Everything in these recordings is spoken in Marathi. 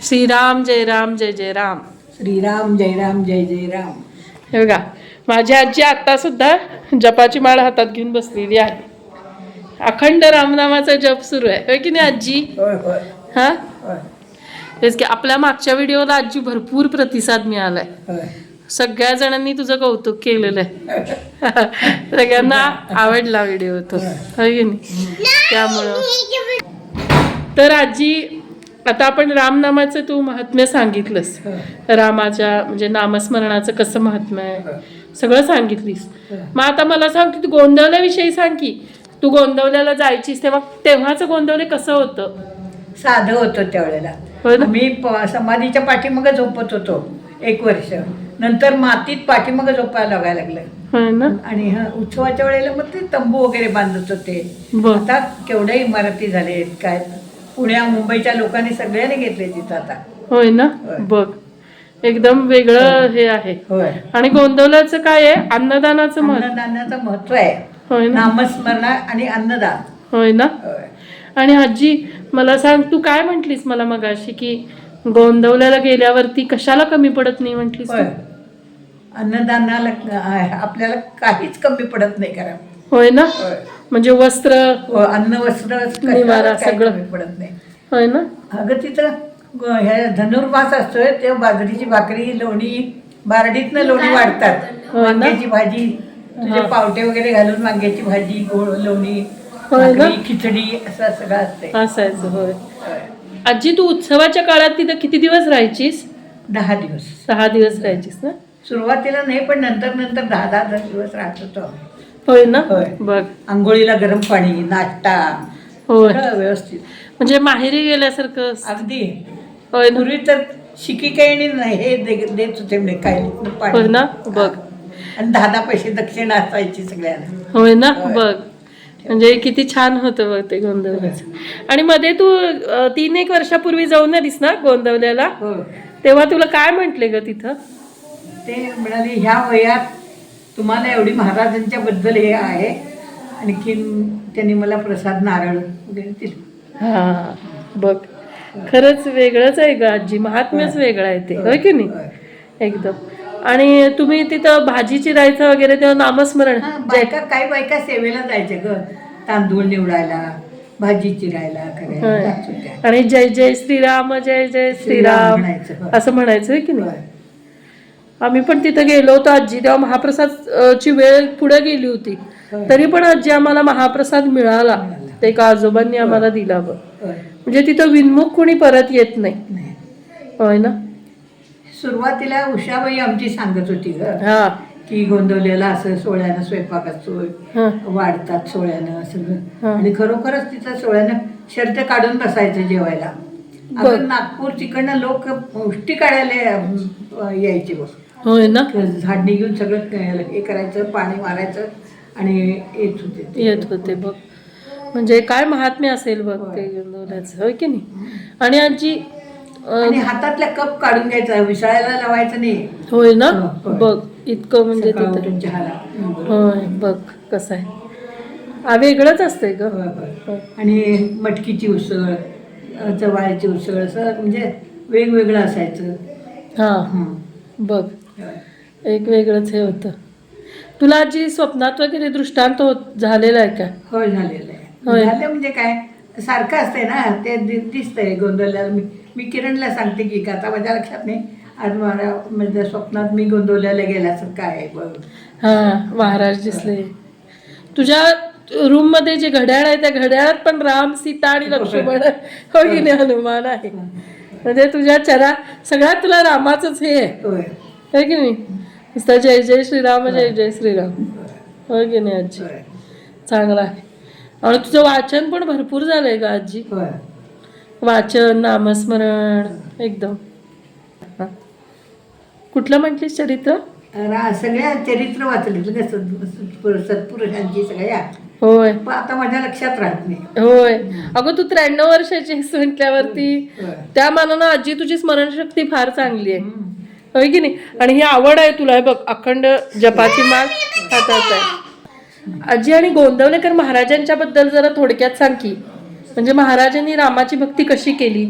श्रीराम जय राम जय जय राम. श्रीराम जय राम जय जय राम. हे बघा माझी आजी आता सुद्धा जपाची माळ हातात घेऊन बसलेली आहे. अखंड रामनामाचा जप सुरू आहे होय की नाही आजी? होय होय हा होय तेच की आपल्या मागच्या व्हिडिओला आजी भरपूर प्रतिसाद मिळालाय. होय. सगळ्या जणांनी तुझं कौतुक केलेलं आहे. सगळ्यांना आवडला व्हिडिओ तो होय की नाही? त्यामुळं तर आजी आता आपण रामनामाचं तू महात्म्य सांगितलंस. रामाच्या म्हणजे नामस्मरणाचं कसं महात्म्य आहे सगळं सांगितलीस. मग आता मला सांग की तू गोंदवल्याविषयी सांग की तू गोंदवल्याला जायचीस तेव्हाचं गोंदवले कसं होतं? साधं होतं त्यावेळेला. होय ना? आम्ही समाधीच्या पाठीमागं झोपत होतो 1 वर्ष. नंतर मातीत पाठीमागं झोपायला लागायला लागलं. होय ना? आणि उत्सवाच्या वेळेला मग ते तंबू वगैरे बांधत होते. बरं. आता केवढ्या इमारती झालेत काय. पुण्या मुंबईच्या लोकांनी सगळ्यांनी घेतले तिथं आता. होय ना? होय. बघ एकदम वेगळं हे आहे. होय. आणि गोंदवल्याचं काय आहे? अन्नदानाचं महत्व. अन्नदानाचं महत्व आहे. होय ना? नामस्मरण आणि अन्नदान. होय ना? होय. आणि आजी मला सांग तू काय म्हटलीस मला मगाशी की गोंदवल्याला गेल्यावरती कशाला कमी पडत नाही म्हटलीस होय. तू? अन्नदानाला आपल्याला काहीच कमी पडत नाही करा. होय ना? होय. म्हणजे वस्त्र अन्न वस्त्र निवारा सगळं. कमी पडत नाही. होय ना? अगं तिथं ह्या धनुर्मास असतोय तेव्हा बाजरीची भाकरी लोणी बारडीतनं लोणी वाढतात. होय ना? वांग्याची भाजी तुझे पावटे वगैरे घालून वांग्याची भाजी गोड लोणी होय ना? भाकरी खिचडी असं सगळं असते. असायचं. होय. होय. आजी तू उत्सवाच्या काळात तिथं किती दिवस राहायचीस? 10 दिवस. 6 दिवस राहायचीस ना? सुरुवातीला नाही पण नंतर 10 दिवस राहत होतो आम्ही. होय ना? होय. बघ. आंघोळीला गरम पाणी नाश्ता होय. सगळं व्यवस्थित म्हणजे माहेरी गेल्यासारखं. अगदी. होय ना? पूर्वी तर शिकिकाईने हे देत होते म्हणजे काय पाणी. होय ना? बघ. आणि 10 पैसे दक्षिणा असायची सगळ्यांना. होय ना? होय. बघ म्हणजे किती छान होतं बघ ते गोंदवल्याचं. आणि मध्ये तू 3-1 वर्षापूर्वी जाऊन आलीस ना गोंदवल्याला? हो. तेव्हा तुला काय म्हंटले ग तिथं? ते म्हणाले ह्या वयात तुम्हाला एवढी महाराजांच्या बद्दल हे आहे. आणखीन त्यांनी मला प्रसाद नारळ वगैरे दिले. हा बघ खरंच वेगळंच आहे ग आजी. महात्म्यच वेगळं आहे ते होय की नाही? होय. एकदम. आणि तुम्ही तिथं भाजी चिरायचं वगैरे तेव्हा नामस्मरण काही बायका सेवेला जायचे ग. तांदूळ निवडायला भाजी चिरायला करायला होय. जात होत्या. आणि जय जय श्रीराम जय जय श्रीराम म्हणायचं. होय. असं म्हणायचं होय की नाही? होय. आम्ही पण तिथं गेलो होतो आजी तेव्हा महाप्रसाद ची वेळ पुढे गेली होती. होय. तरी पण आजी आम्हाला महाप्रसाद मिळाला. ते एका आजोबांनी आम्हाला दिला बघ. होय. म्हणजे तिथं विनमुख कोणी परत येत नाही. नाही. होय ना? सुरुवातीला उषाबाई आमची सांगत होती ग हा की गोंदवल्याला असं सोहळ्यानं स्वयंपाक असतो हा वाढतात सोहळ्यानं सगळं. हा. आणि खरोखरच तिथं सोहळ्यानं शर्त काढून बसायचं जेवायला. बर. अगं नागपूर तिकडनं लोक उष्टी काढायला यायचे बघ. होय ना? झाडणी घेऊन सगळं हे करायचं पाणी मारायचं आणि येत होते ते. येत होते बघ. म्हणजे काय महात्म्य असेल बघ ते गोंदवल्याचं होय की नाही? आणि आजी आणि हातातला कप काढून घ्यायचा विसळायला लावायचं नाही. होय ना? होय. बघ इतकं म्हणजे सकाळ तिथं उठून चहाला. होय बघ कसं आहे. वेगळंच असतंय ग. होय, होय. आणि मटकीची उसळ चवाळ्याची उसळ असं म्हणजे वेगवेगळं असायचं. हा हं. बघ होय. एक वेगळंच हे होतं. तुला आजी स्वप्नात वगैरे दृष्टांत झालेला आहे का? होय झालेलं होय. आहे. झालं म्हणजे काय सारखं असतंय ना ते दिसतंय गोंदवल्याला. मी किरणला सांगते की का आता माझ्या लक्षात नाही. आज मला म्हणजे स्वप्नात मी गोंदवल्याला गेल्यासारखं आहे बघ. हा महाराज दिसले. तुझ्या रूम मध्ये जे घड्याळ आहे त्या घड्याळात पण राम सीता आणि लक्ष्मण होय की नाही हनुमान आहे. म्हणजे तुझ्या सगळ्यात तुला रामाचंच हे आहे होय. होय की नाही? नुसतं जय जय श्रीराम जय जय श्रीराम होय की नाही आजी? होय. चांगला आहे. आणि तुझं वाचन पण भरपूर झालंय का आजी? होय. वाचन नामस्मरण एकदम. हा. कुठलं म्हटलीस चरित्र? सगळ्या चरित्र वाचले सत्पुरुषांची सगळ्या. होय पण आता माझ्या लक्षात राहत नाही. होय. अगं तू 93 वर्षाची आहेस म्हटल्यावरती होय. त्या मानानं आजी तुझी स्मरणशक्ती फार चांगली आहे हं. होय की नाही? आणि ही आवड आहे तुला हे बघ अखंड जपाची माळ हातात आहे. आजी आणि गोंदवलेकर महाराजांच्या बद्दल जरा थोडक्यात सांग की. म्हणजे महाराजांनी रामाची भक्ती कशी केली?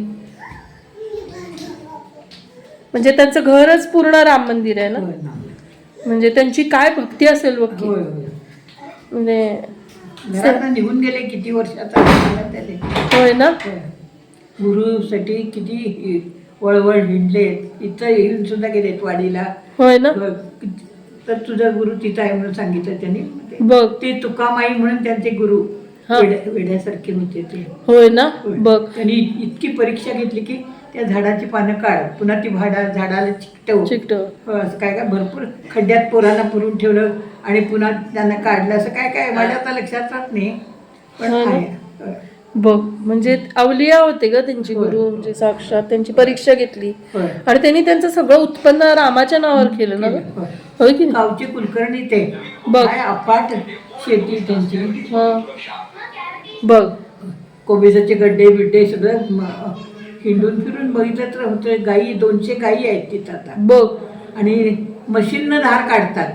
म्हणजे त्यांचं घरच पूर्ण राम मंदिर आहे ना. होय ना. म्हणजे त्यांची काय भक्ती असेल बघ की. होय होय. म्हणजे घरातनं निघून गेले किती वर्षाचा झाला त्याले. होय ना. गुरुसाठी किती वळवळ हिंडले, इथं येऊन सुद्धा गेलेत वाडीला. होय ना. तर तुझा गुरु तिथं आहे म्हणून सांगितलं त्यांनी. बघ. ते तुकामाई म्हणून त्यांचे गुरु हा. वेड्यासारखे होते ते. होय ना. होय. बघ. त्यांनी इतकी परीक्षा घेतली की त्या झाडाची पानं काढ, पुन्हा ती झाडाला चिकटव. असं काय काय भरपूर खड्ड्यात पोरांना पुरून ठेवलं आणि पुन्हा त्यांना काढलं, असं काय काय माझ्या आता लक्षात राहत नाही, पण हो ना. आहे. होय. बघ म्हणजे अवलिया होते ग त्यांची होय. गुरु, म्हणजे साक्षात त्यांची परीक्षा घेतली होय. आणि त्यांनी त्यांचं सगळं उत्पन्न रामाच्या नावावर केलं ना ग. होय. होय की नाही. गावचे कुलकर्णी ते. बघ. काय अफाट शेती त्यांची. हा. बघ. कोबिजाचे गड्डे बिड्डे सगळं हिंडून फिरून बघितलं तर होतं. गाई 200 गाई आहेत तिथं आता. बघ. आणि मशीननं धार काढतात.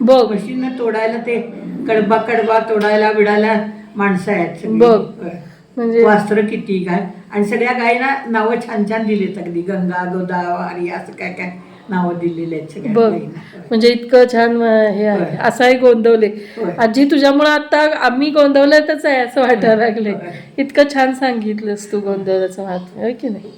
बघ. मशीननं तोडायला ते कडबा तोडायला बिडायला माणसं आहेत सगळी. बघ. होय. म्हणजे वास्त्र किती काय, आणि सगळ्या गायींना नावं छान छान दिलीत. अगदी गंगा गोदावरी असं काय काय नावं दिलेली आहेत सगळ्या बघ. गायींना. म्हणजे इतकं छान हे आहे. होय. असाही गोंदवले. होय. आजी तुझ्यामुळे आता आम्ही गोंदवल्यातच आहे असं वाटायला लागले. होय. इतकं छान सांगितलंस तू गोंदवल्याचं महात्म्य, होय की नाही.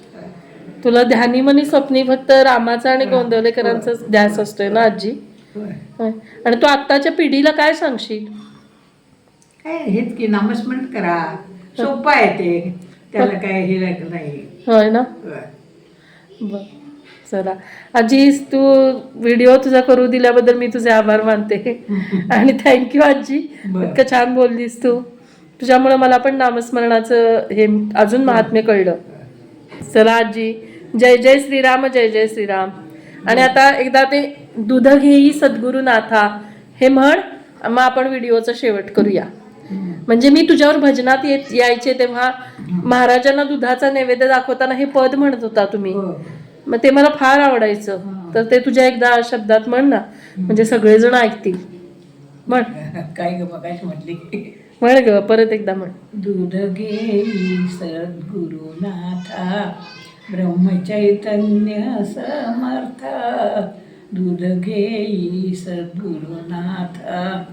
तुला ध्यानी मनी स्वप्नी फक्त रामाचा आणि गोंदवलेकरांचा ध्यास असतोय ना आजी. होय. होय. आणि तू आत्ताच्या पिढीला काय सांगशील. काय हेच की नामस्मरण करा, सोपं आहे ते, त्याला काय हे नाही. होय ना. होय. बर. चला आजी, तू व्हिडिओ तुझा करू दिल्याबद्दल मी तुझे आभार मानते आणि थँक्यू आजी. बरं. इतकं छान बोललीस तू. तुझ्यामुळे मला पण नामस्मरणाचं हे अजून महात्म्य कळलं. चला आजी, जय जय श्रीराम, जय जय श्रीराम. आणि आता एकदा ते दूध घेई सद्गुरुनाथा हे म्हण, मग आपण व्हिडिओचा शेवट करूया. म्हणजे मी तुझ्यावर भजनात यायचे तेव्हा महाराजांना दुधाचा नैवेद्य दाखवताना हे पद म्हणत होता तुम्ही. हो. मग ते मला फार आवडायचं. तर ते तुझ्या एकदा शब्दात म्हण ना, म्हणजे सगळेजण ऐकतील. म्हण. काय ग बघायच म्हटली. म्हण ग, परत एकदा म्हण. दूध घेई सद्गुरुनाथा, ब्रह्मचैतन्य समर्था. दूध घेई सद्गुरुनाथा,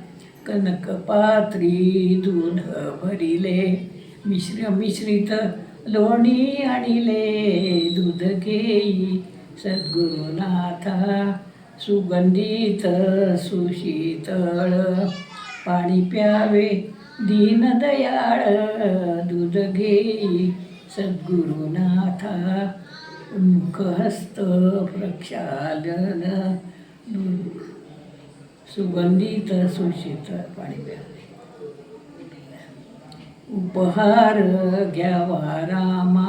कनकपात्री दूध भरिले, मिश्रित लोणी आणिले. दूध घेई सद्गुरुनाथा, सुगंधित सुशीतळ, पाणी प्यावे दीनदयाळ. दूध घेई सद्गुरुनाथा, मुखहस्त प्रक्षालन, सुगंधित सुशीतळ पाणी प्यावे. उपहार घ्यावा रामा,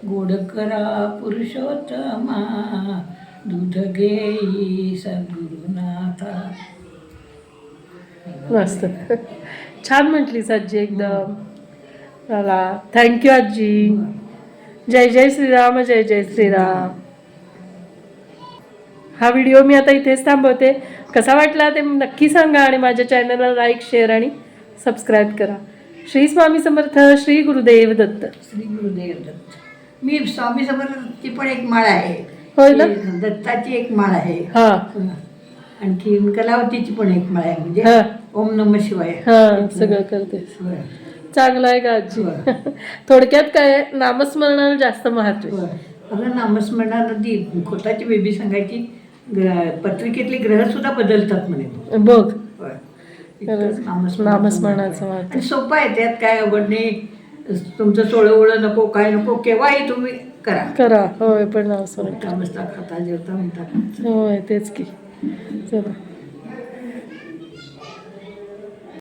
गोड करा पुरुषोत्तमा. दूध घेई सद्गुरुनाथा. मस्त. छान म्हटलीस आजी एकदम. चला थँक्यू आजी. जय जय श्रीराम, जय जय श्रीराम. हा व्हिडिओ मी आता इथेच थांबवते. कसा वाटला ते नक्की सांगा आणि माझ्या चॅनलला लाईक, शेअर आणि सबस्क्राईब करा. श्री स्वामी समर्थ. श्री गुरुदेव दत्त. श्री गुरुदेव दत्त. मी स्वामी समर्थाची पण एक माळ आहे. होय ना. दत्ताची एक माळ आहे. हा. आणखी कलावतीची पण एक माळ आहे. म्हणजे हा. ओम नमः शिवाय. हा सगळं करतेस. होय. चांगलं आहे का आजी. थोडक्यात काय, नामस्मरणाला जास्त महत्व आहे. अगं नामस्मरणाला ती खोताची बेबी सांगायची, पत्रिकेतले ग्रह सुद्धा बदलतात म्हणे. बघ. होय. नामस्मरणाचं महत्व. आणि सोपं आहे, त्यात काय अवघड नाही. तुमचं सोळं नको, काय नको, केव्हाही तुम्ही करा. होय. पण नामस्मरण बसता खाता जेवता म्हणता. होय तेच की. चला.